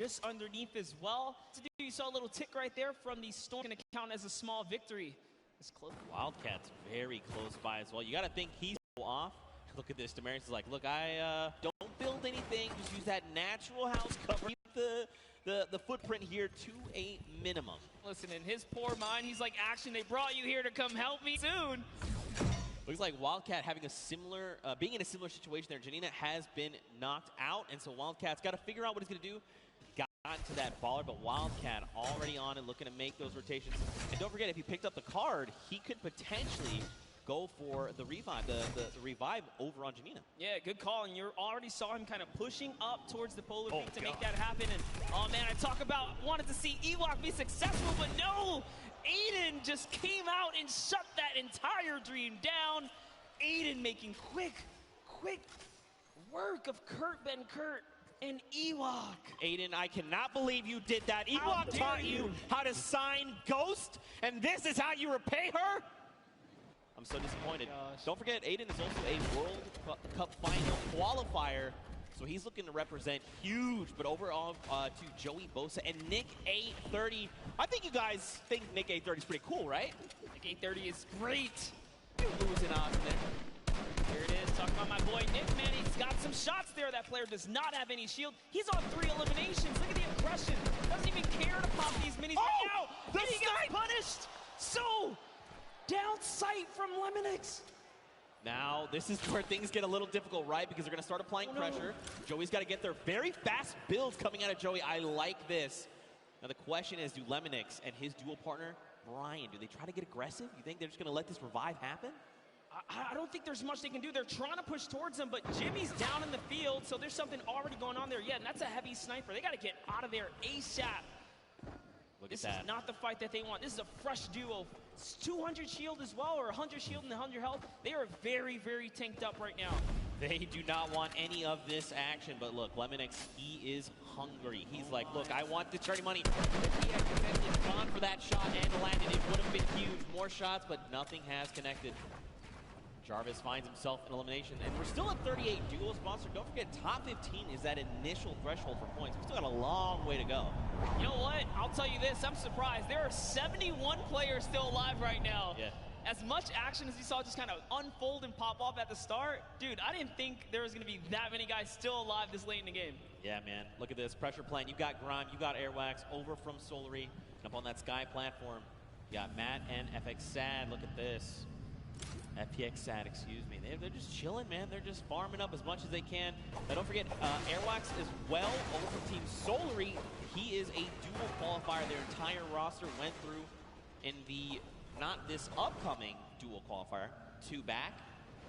just underneath as well. You saw a little tick right there from the Storm. Going to count as a small victory. It's close. Wildcat's very close by as well. You got to think he's off. Look at this. Demarius is like, look, I don't build anything. Just use that natural house cover. The footprint here to a minimum. Listen, in his poor mind, he's like, action, they brought you here to come help me soon. Looks like Wildcat having a similar, being in a similar situation there. Janina has been knocked out, and so Wildcat's got to figure out what he's going to do. Got into that baller, but Wildcat already on it, looking to make those rotations. And don't forget, if he picked up the card, he could potentially go for the revive, the revive over on Janina. Yeah, good call, and you already saw him kind of pushing up towards the polar peak to make that happen. And oh man, I talk about wanted to see Ewok be successful, but no! Aiden just came out and shut that entire dream down. Aiden making quick work of Kurt Ben Kurt and Ewok. Aiden, I cannot believe you did that. Ewok taught you how to sign Ghost, and this is how you repay her? I'm so disappointed. Don't forget, Aiden is also a World Cup final qualifier, so he's looking to represent huge. But overall, to Joey Bosa and Nick 830. I think you guys think Nick 830 is pretty cool, right? Nick 830 is great. Losing on there. Here it is, talking about my boy Nick, man. He's got some shots there. That player does not have any shield. He's on 3 eliminations. Look at the aggression. Doesn't even care to pop these minis right now. The he gets punished. So down sight from Lemonix. Now, this is where things get a little difficult, right? Because they're going to start applying pressure. Joey's got to get their very fast builds coming out of Joey. I like this. Now, the question is, do Lemonix and his dual partner, Brian, do they try to get aggressive? You think they're just going to let this revive happen? I don't think there's much they can do. They're trying to push towards him, but Jimmy's down in the field, so there's something already going on there. Yeah, and that's a heavy sniper. They got to get out of there ASAP. This is not the fight that they want. This is a fresh duo. It's 200 shield as well, or 100 shield and 100 health. They are very tanked up right now. They do not want any of this action, but look, Lemonix, he is hungry. He's like, look, I want the charity money. If he had gone for that shot and landed, it would have been huge. More shots, but nothing has connected. Jarvis finds himself in elimination, and we're still at 38 duo sponsor. Don't forget, top 15 is that initial threshold for points. We've still got a long way to go. You know what? I'll tell you this, I'm surprised. There are 71 players still alive right now. Yeah. As much action as you saw just kind of unfold and pop off at the start, dude, I didn't think there was going to be that many guys still alive this late in the game. Yeah, man. Look at this. Pressure plant. You got Grime, you got Airwax over from Solary. And up on that Sky platform, you got Matt and FX Sad. Look at this. FPX Sad, excuse me. They're just chilling, man. They're just farming up as much as they can. Now, don't forget, Airwax as well over from Team Solary. He is a dual qualifier. Their entire roster went through in the, not this upcoming dual qualifier, 2 back.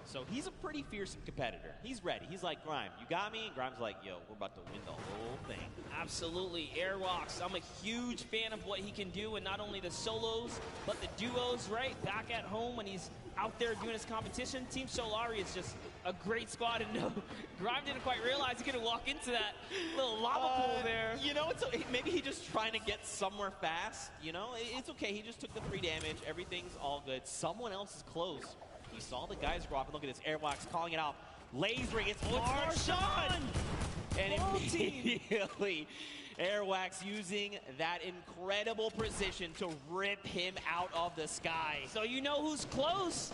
So he's a pretty fierce competitor. He's ready. He's like, Grime, you got me? And Grime's like, yo, we're about to win the whole thing. Absolutely. Airwalks, I'm a huge fan of what he can do, and not only the solos, but the duos, right? Back at home when he's out there doing his competition. Team Solary is just a great squad, and no, Grime didn't quite realize he could walk into that little lava pool there. You know, maybe he's just trying to get somewhere fast. You know, it's okay. He just took the 3 damage. Everything's all good. Someone else is close. He saw the guys grow up, and look at this. Airwalks calling it out. Lasering, it's Marshawn! And immediately, Airwax using that incredible precision to rip him out of the sky. So you know who's close.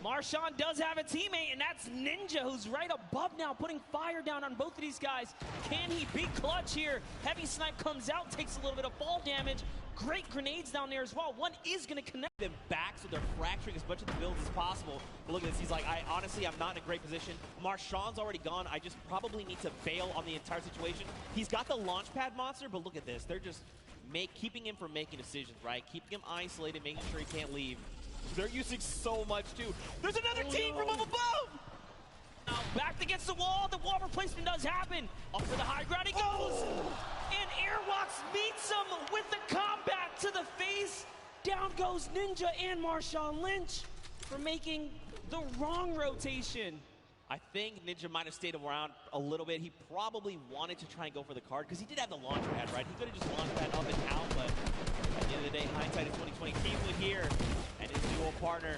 Marshawn does have a teammate, and that's Ninja, who's right above now, putting fire down on both of these guys. Can he be clutch here? Heavy snipe comes out, takes a little bit of fall damage. Great grenades down there as well. One is going to connect them back, so they're fracturing as much of the builds as possible. But look at this. He's like, honestly, I'm not in a great position. Marshawn's already gone. I just probably need to bail on the entire situation. He's got the launch pad monster, but look at this. They're just keeping him from making decisions, right? Keeping him isolated, making sure he can't leave. They're using so much, too. There's another team from up above! Now, backed against the wall replacement does happen. Up for the high ground he goes! And Airwalks meets him with the combat to the face. Down goes Ninja and Marshawn Lynch for making the wrong rotation. I think Ninja might have stayed around a little bit. He probably wanted to try and go for the card, because he did have the launch pad, right? He could have just launched that up and out, but at the end of the day, hindsight is 20/20. Keithwood here, and his dual partner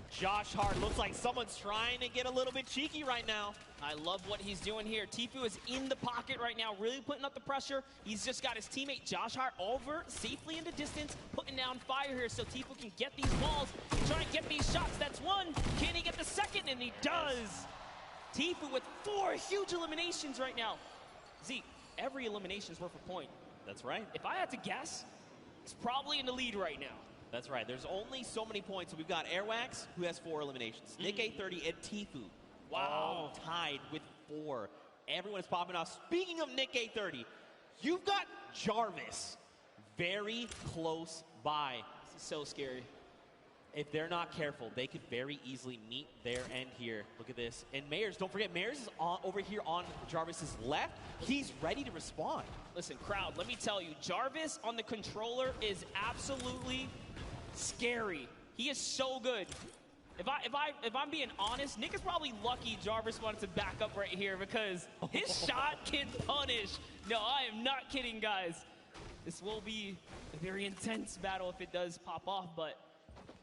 Josh Hart looks like someone's trying to get a little bit cheeky right now. I love what he's doing here. Tfue is in the pocket right now, really putting up the pressure. He's just got his teammate Josh Hart over safely into distance, putting down fire here so Tfue can get these balls, try and get these shots. That's one. Can he get the second? And he does. Tfue with 4 huge eliminations right now. Zeke, every elimination is worth a point. That's right. If I had to guess, he's probably in the lead right now. That's right. There's only so many points. So we've got Airwax, who has 4 eliminations. Nick A30 and Tfue. Wow. Tied with 4. Everyone is popping off. Speaking of Nick A30, you've got Jarvis very close by. This is so scary. If they're not careful, they could very easily meet their end here. Look at this. And Mayers, don't forget, Mayers is over here on Jarvis's left. He's ready to respond. Listen, crowd, let me tell you, Jarvis on the controller is absolutely scary. He is so good. If I'm being honest, Nick is probably lucky Jarvis wanted to back up right here because his shot can punish. No, I am not kidding, guys. This will be a very intense battle if it does pop off, but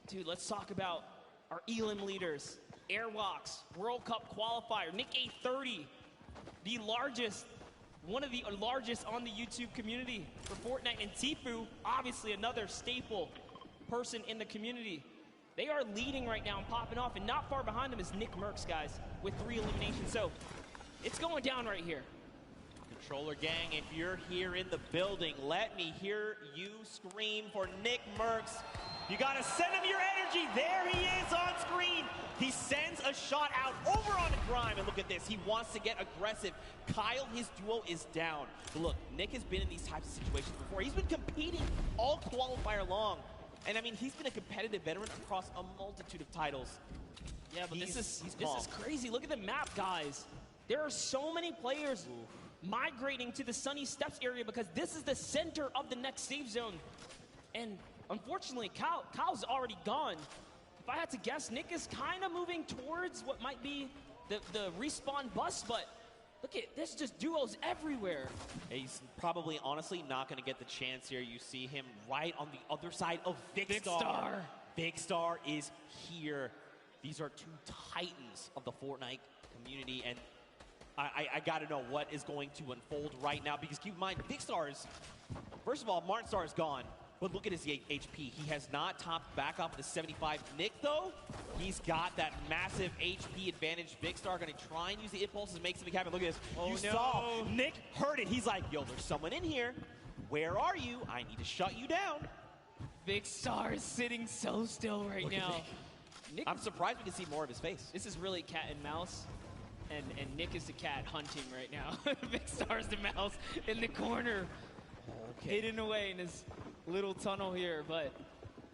dude, let's talk about our Elim leaders. Airwalks, World Cup qualifier, Nick A30, the largest, one of the largest on the YouTube community for Fortnite, and Tfue, obviously another staple person in the community. They are leading right now and popping off, and not far behind them is Nick Merckx, guys, with 3 eliminations. So it's going down right here. Controller gang, if you're here in the building, let me hear you scream for Nick Merckx. You gotta send him your energy. There he is on screen. He sends a shot out over onto Grime, and look at this. He wants to get aggressive. Kyle, his duo is down. But look, Nick has been in these types of situations before. He's been competing all qualifier long. And I mean, he's been a competitive veteran across a multitude of titles. Yeah, but this is crazy. Look at the map, guys. There are so many players migrating to the Sunny Steps area because this is the center of the next safe zone. And unfortunately, Kyle's already gone. If I had to guess, Nick is kind of moving towards what might be the respawn bus, but look at this, just duos everywhere. He's probably, honestly, not going to get the chance here. You see him right on the other side of Vicstar. Vicstar is here. These are 2 titans of the Fortnite community, and I got to know what is going to unfold right now, because keep in mind, Vicstar is, first of all, Martin Star is gone. But look at his HP. He has not topped back off the 75. Nick, though, he's got that massive HP advantage. Vicstar going to try and use the impulses, make something happen. Look at this. Oh, you saw Nick heard it. He's like, yo, there's someone in here. Where are you? I need to shut you down. Vicstar is sitting so still right now. Nick, I'm surprised we can see more of his face. This is really cat and mouse. And Nick is the cat hunting right now. Vicstar's the mouse in the corner. Okay. Hidden away in his little tunnel here, but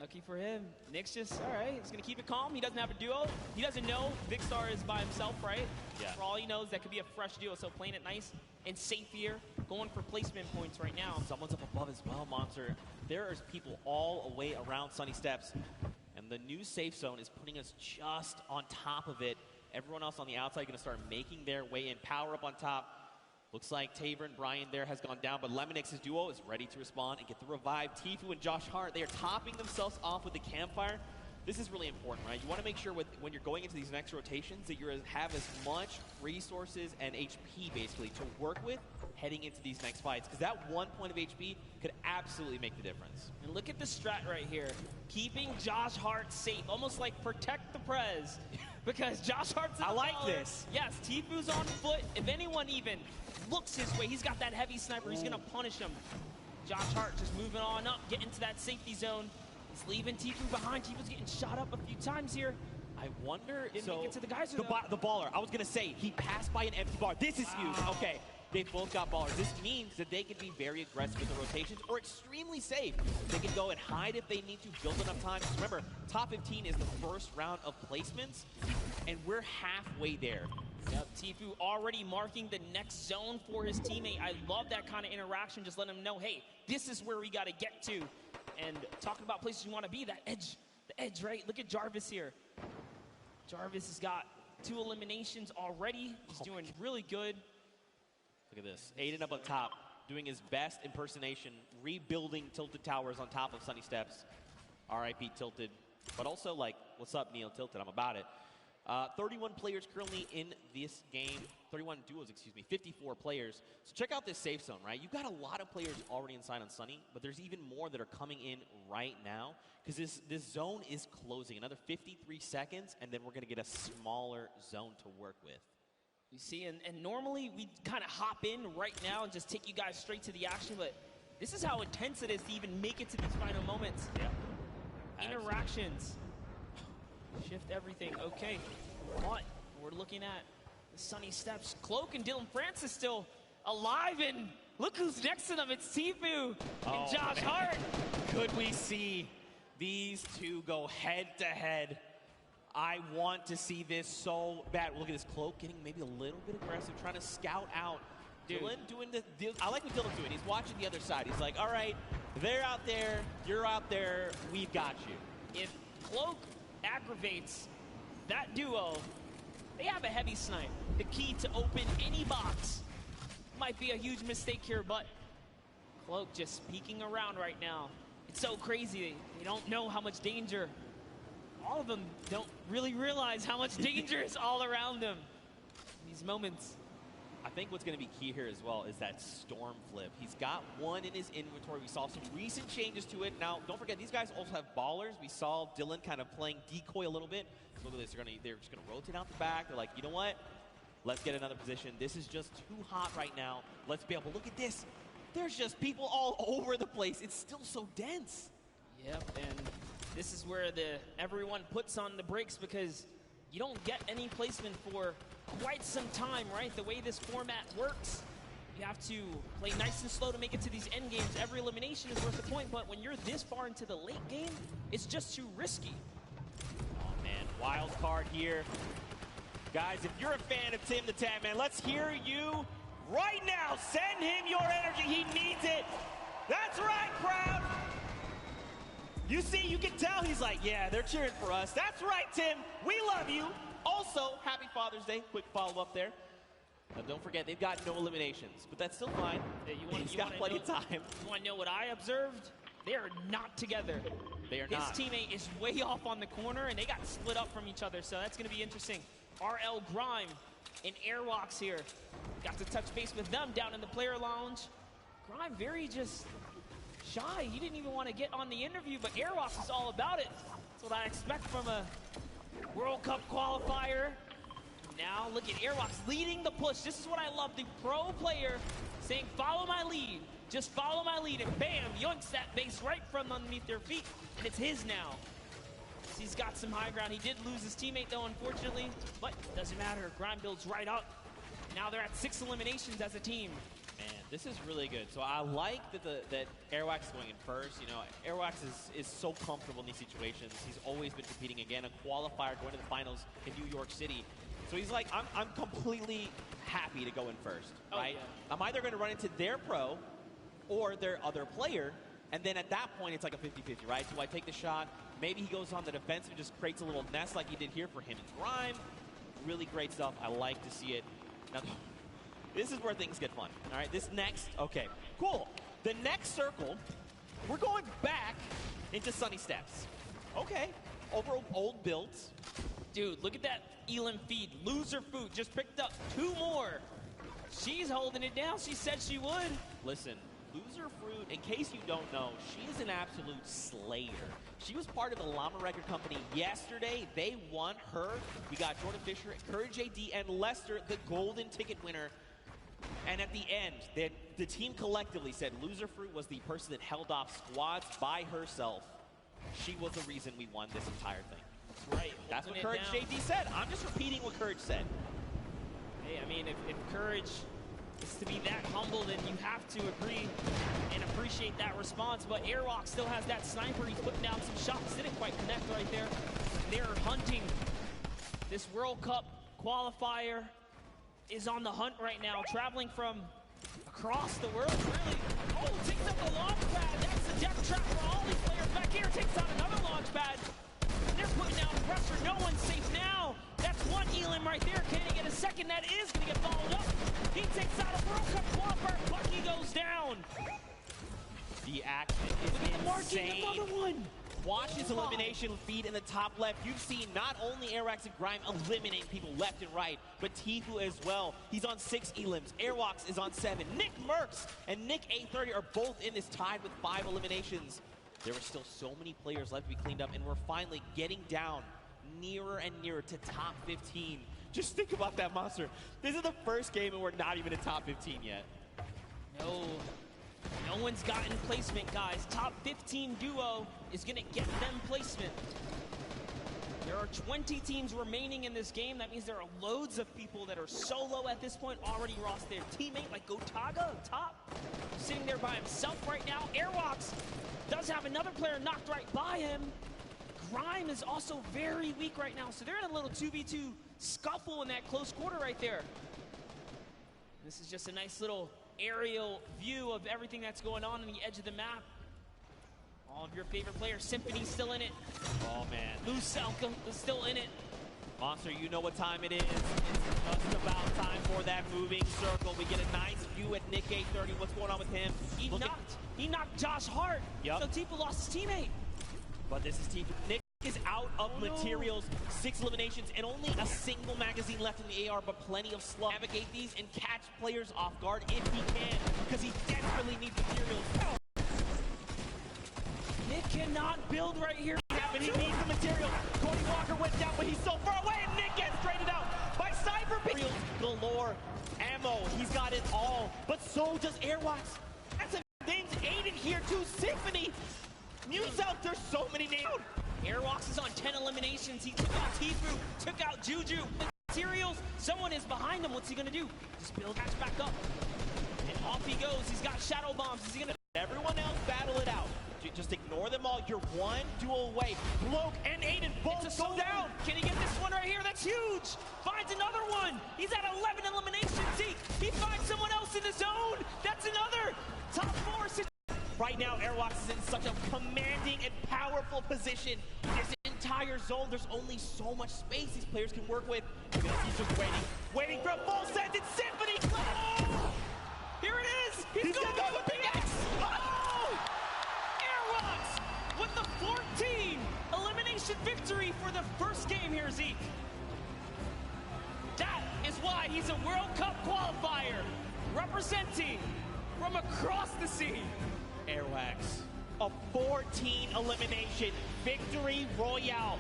lucky for him, Nick's just, all right, he's going to keep it calm. He doesn't have a duo. He doesn't know Vicstar is by himself, right? Yeah. For all he knows, that could be a fresh duo, so playing it nice and safe here, going for placement points right now. Someone's up above as well, Monster. There are people all the way around Sunny Steps, and the new safe zone is putting us just on top of it. Everyone else on the outside going to start making their way in. Power up on top. Looks like Taver and Brian there has gone down, but Lemonix's duo is ready to respond and get the revive. Tfue and Josh Hart, they are topping themselves off with the campfire. This is really important, right? You want to make sure when you're going into these next rotations that you have as much resources and HP, basically, to work with heading into these next fights, because that 1 point of HP could absolutely make the difference. And look at the strat right here. Keeping Josh Hart safe, almost like protect the Prez, because Josh Hart's in the like baller. this. Yes, Tfue's on foot. If anyone even looks his way, he's got that heavy sniper. He's going to punish him. Josh Hart just moving on up, getting to that safety zone. He's leaving Tfue behind. Tfue's getting shot up a few times here. I wonder, Didn't make it to the guys. The baller, I was going to say, he passed by an empty bar. This is huge. Okay, they both got ballers. This means that they can be very aggressive with the rotations or extremely safe. They can go and hide if they need to, build enough time. Just remember, top 15 is the first round of placements, and we're halfway there. Yep, Tfue already marking the next zone for his teammate. I love that kind of interaction. Just let him know, hey, this is where we got to get to. And talking about places you want to be, that edge, the edge, right? Look at Jarvis here. Jarvis has got 2 eliminations already. He's doing really good. Look at this. Aiden up on top, doing his best impersonation, rebuilding Tilted Towers on top of Sunny Steps. RIP Tilted. But also, like, What's up, Neil Tilted? I'm about it. 31 players currently in this game. 31 duos, excuse me. 54 players. So check out this safe zone, right? You've got a lot of players already inside on Sunny, but there's even more that are coming in right now because this zone is closing. Another 53 seconds, and then we're going to get a smaller zone to work with. You see, and normally we kind of hop in right now and just take you guys straight to the action, but this is how intense it is to even make it to these final moments. Yeah. Interactions. Shift everything. Okay. But we're looking at the Sunny Steps. Cloak and Dylan Francis still alive, and look who's next to them. It's Tifu and Josh Hart. Could we see these two go head to head? I want to see this so bad. Look at this Cloak getting maybe a little bit aggressive, trying to scout out. Dylan doing the deal. I like what Dylan's doing. He's watching the other side. He's like, all right, they're out there, you're out there, we've got you. If Cloak aggravates that duo, they have a heavy snipe. The key to open any box. Might be a huge mistake here, but Cloak just peeking around right now. It's so crazy. They don't know how much danger. All of them don't really realize how much danger is all around them in these moments. I think what's going to be key here as well is that storm flip. He's got one in his inventory. We saw some recent changes to it. Now, don't forget, these guys also have ballers. We saw Dylan kind of playing decoy a little bit. Look at this. They're just going to rotate out the back. They're like, you know what? Let's get another position. This is just too hot right now. Let's be able to look at this. There's just people all over the place. It's still so dense. Yep, and this is where everyone puts on the brakes because you don't get any placement for quite some time, right? The way this format works, you have to play nice and slow to make it to these end games. Every elimination is worth a point, but when you're this far into the late game, it's just too risky. Oh, man, wild card here. Guys, if you're a fan of Tim the Tap Man, let's hear you right now. Send him your energy. He needs it. That's right, crowd. You see, you can tell he's like, yeah, they're cheering for us. That's right, Tim. We love you. Also, happy Father's Day. Quick follow-up there. Now, don't forget, they've got no eliminations, but that's still fine. He's got plenty of time. You want to know what I observed? They are not together. They are not. His teammate is way off on the corner, and they got split up from each other, so that's going to be interesting. RL Grime and Airwalks here. Got to touch base with them down in the player lounge. Grime very just shy. He didn't even want to get on the interview, but Airwalks is all about it. That's what I expect from a World Cup qualifier. Now look at Airwalks leading the push. This is what I love, the pro player saying, follow my lead. Just follow my lead, and bam, yoinks that base right from underneath their feet, and it's his now. He's got some high ground. He did lose his teammate, though, unfortunately, but doesn't matter. Grime builds right up. Now they're at 6 eliminations as a team. Man, this is really good. So I like that Airwax is going in first. You know, Airwax is so comfortable in these situations. He's always been competing again, a qualifier going to the finals in New York City. So he's like, I'm completely happy to go in first, right? Yeah. I'm either going to run into their pro or their other player, and then at that point, it's like a 50-50, right? Do I take the shot? Maybe he goes on the defense and just creates a little nest like he did here for him and Grime. Really great stuff. I like to see it. Now, this is where things get fun. All right, this next, okay, cool. The next circle, we're going back into Sunny Steps. Okay, over old builds. Dude, look at that Elam feed. Loser food just picked up 2 more. She's holding it down. She said she would. Listen, Loser Fruit, in case you don't know, she is an absolute slayer. She was part of the Llama Record Company yesterday. They won her. We got Jordan Fisher, Courage AD, and Lester, the golden ticket winner. And at the end, the team collectively said Loser Fruit was the person that held off squads by herself. She was the reason we won this entire thing. That's right. That's what Courage JD said. I'm just repeating what Courage said. Hey, I mean, if Courage is to be that humble, then you have to agree and appreciate that response. But Airwalk still has that sniper. He's putting down some shots. Didn't quite connect right there. They're hunting. This World Cup qualifier is on the hunt right now, traveling from across the world, really. Oh, takes up the launch pad. That's the death trap for all these players. Back here, takes out another launch pad. And they're putting down pressure. No one's safe now. That's one Elam right there. Can he get a second? That is going to get followed up. He takes out a World Cup qualifier. Bucky goes down. The action is insane. Another one. Watch his elimination feed in the top left. You've seen not only Airwax and Grime eliminate people left and right, but Tfue as well. He's on 6 elims. Airwax is on 7. Nick Mercs and Nick 830 are both in this tied with 5 eliminations. There were still so many players left to be cleaned up, and we're finally getting down nearer and nearer to top 15. Just think about that, Monster. This is the first game and we're not even in top 15 yet. No one's gotten placement, guys. Top 15 duo is going to get them placement. There are 20 teams remaining in this game. That means there are loads of people that are solo at this point already lost their teammate, like Gotaga up top, sitting there by himself right now. Airwax does have another player knocked right by him. Grime is also very weak right now, so they're in a little 2v2 scuffle in that close quarter right there. This is just a nice little aerial view of everything that's going on the edge of the map. All of your favorite players. Symphony's still in it. Oh, man. Lucelka is still in it. Monster, you know what time it is. It's just about time for that moving circle. We get a nice view at Nick 830. What's going on with him? He knocked Josh Hart. Yep. So Tfue lost his teammate. But this is Tfue. Nick is out of materials, 6 eliminations, and only a single magazine left in the AR, but plenty of slugs. Navigate these and catch players off guard if he can, because he desperately needs materials. Nick cannot build right here. He needs the materials. Cody Walker went down, but he's so far away, and Nick gets traded out by Cyber Materials galore. Ammo, he's got it all, but so does Airwax. That's a names Aiden here too. Symphony. Muse out, there's so many names. Airwax is on 10 eliminations. He took out Tfue, took out Juju. Materials, someone is behind him. What's he gonna do? Just build catch back up. And off he goes. He's got shadow bombs. Is he gonna everyone else battle it out? Just ignore them all. You're one duel away. Bloke and Aiden both go down. Can he get this one right here? That's huge. Finds another one. He's at 11 eliminations. He finds someone else in the zone. That's another top 4. Right now, Airwax is in such a commanding and powerful position. This entire zone, there's only so much space these players can work with. He's just waiting for a full send. It's Symphony. Oh! Here it is. He's going to go with Big X. Oh! Airwax with the 14 elimination victory for the first game here, Zeke. That is why he's a World Cup qualifier, representing from across the sea. Airwax, a 14 elimination victory royale,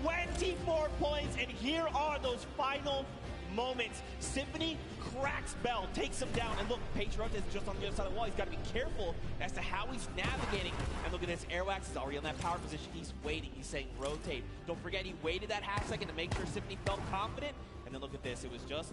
24 points, and here are those final moments. Symphony cracks Bell, takes him down, and look, Patriot is just on the other side of the wall. He's got to be careful as to how he's navigating. And look at this, Airwax is already on that power position. He's waiting, he's saying rotate. Don't forget, he waited that half second to make sure Symphony felt confident. And then look at this, it was just